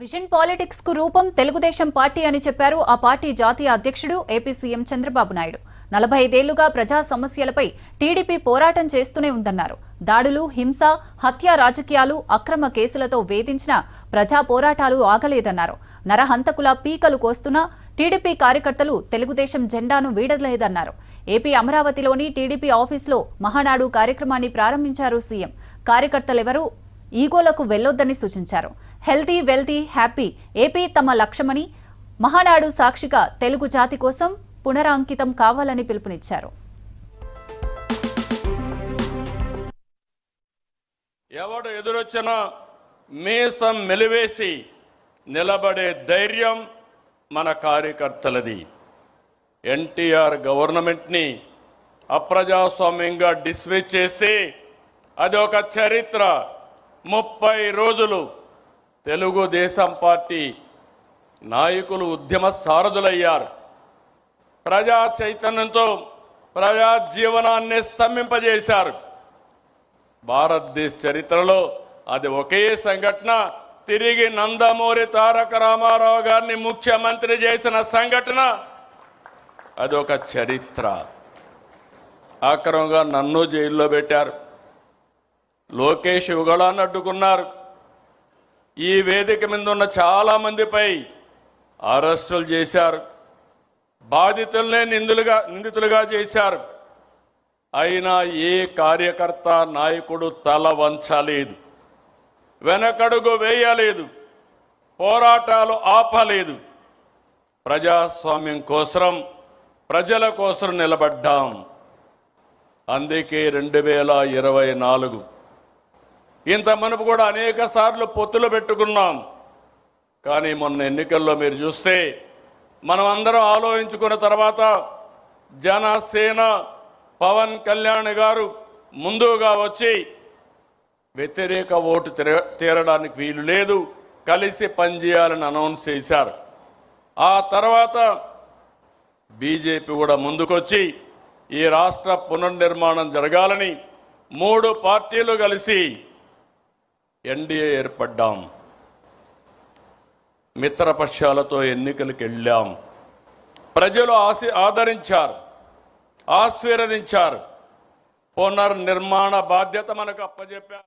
Vision politics కు రూపం Telugu Desam party అని చెప్పారు ఆ పార్టీ జాతీయ అధ్యక్షుడు ఏపీ సీఎం చంద్రబాబు నాయుడు. 45 ఏళ్లుగా ప్రజా సమస్యలపై టీడీపీ పోరాటం చేస్తూనే ఉందన్నారు. దాడులు, హింస, హత్య రాజకీయాలు, అక్రమ కేసులతో వేధించిన ప్రజా పోరాటాలు ఆగలేదన్నారు. నరహంతకుల పీకలు కోస్తున్న టీడీపీ కార్యకర్తలు తెలుగుదేశం జెండాను వీడలేదన్నారు. ఏపీ అమరావతిలోని టీడీపీ ఆఫీసులో మహానాడు కార్యక్రమాన్ని ప్రారంభించారు సీఎం. కార్యకర్తలెవరూ ఈగోలకు వెళ్లొద్దని సూచించారు. హెల్తీ, వెల్తీ, హ్యాపీ ఏపీ తమ లక్ష్యమని, మహానాడు సాక్షిగా తెలుగు జాతి కోసం పునరాంకితం కావాలని పిలుపునిచ్చారు. ఎవడు ఎదురొచ్చినా మీసం మెలివేసి నిలబడే ధైర్యం మన కార్యకర్తలది. ఎన్టీఆర్ గవర్నమెంట్ని అప్రజాస్వామ్యంగా డిస్మిస్ చేసి అది ఒక చరిత్ర. 30 రోజులు తెలుగుదేశం పార్టీ నాయకులు ఉద్యమ సారథులయ్యారు. ప్రజా చైతన్యంతో ప్రజా జీవనాన్ని స్తంభింపజేశారు. భారతదేశ చరిత్రలో అది ఒకే సంఘటన. తిరిగి నందమూరి తారక రామారావు గారిని ముఖ్యమంత్రి చేసిన సంఘటన. అది ఒక చరిత్ర. ఆక్రమంగా నన్ను జైల్లో పెట్టారు. లోకేష్ యుగళాన్ని అడ్డుకున్నారు. ఈ వేదిక మీద ఉన్న చాలా మందిపై అరెస్టులు చేశారు. బాధితులనే నిందితులుగా చేశారు. అయినా ఏ కార్యకర్త, నాయకుడు తల వంచలేదు, వెనకడుగు వేయలేదు, పోరాటాలు ఆపలేదు. ప్రజాస్వామ్యం కోసం, ప్రజల కోసం నిలబడ్డాం. అందుకే 2024 ఇంత మనపు కూడా అనేక సార్లు పొత్తులు పెట్టుకున్నాం. కానీ మొన్న ఎన్నికల్లో మీరు చూస్తే మనం అందరం ఆలోచించుకున్న తర్వాత జనసేన పవన్ కళ్యాణ్ గారు ముందుగా వచ్చి వ్యతిరేక ఓటు తీరడానికి వీలు లేదు, కలిసి పనిచేయాలని అనౌన్స్ చేశారు. ఆ తర్వాత బీజేపీ కూడా ముందుకొచ్చి ఈ రాష్ట్ర పునర్నిర్మాణం జరగాలని 3 పార్టీలు కలిసి ఎన్డీఏ ఏర్పడ్డాం. మిత్రపక్షాలతో ఎన్నికలకు వెళ్ళాం. ప్రజలు ఆదరించారు, ఆశీర్వదించారు. పునర్నిర్మాణ బాధ్యత మనకు అప్పచెప్పారు.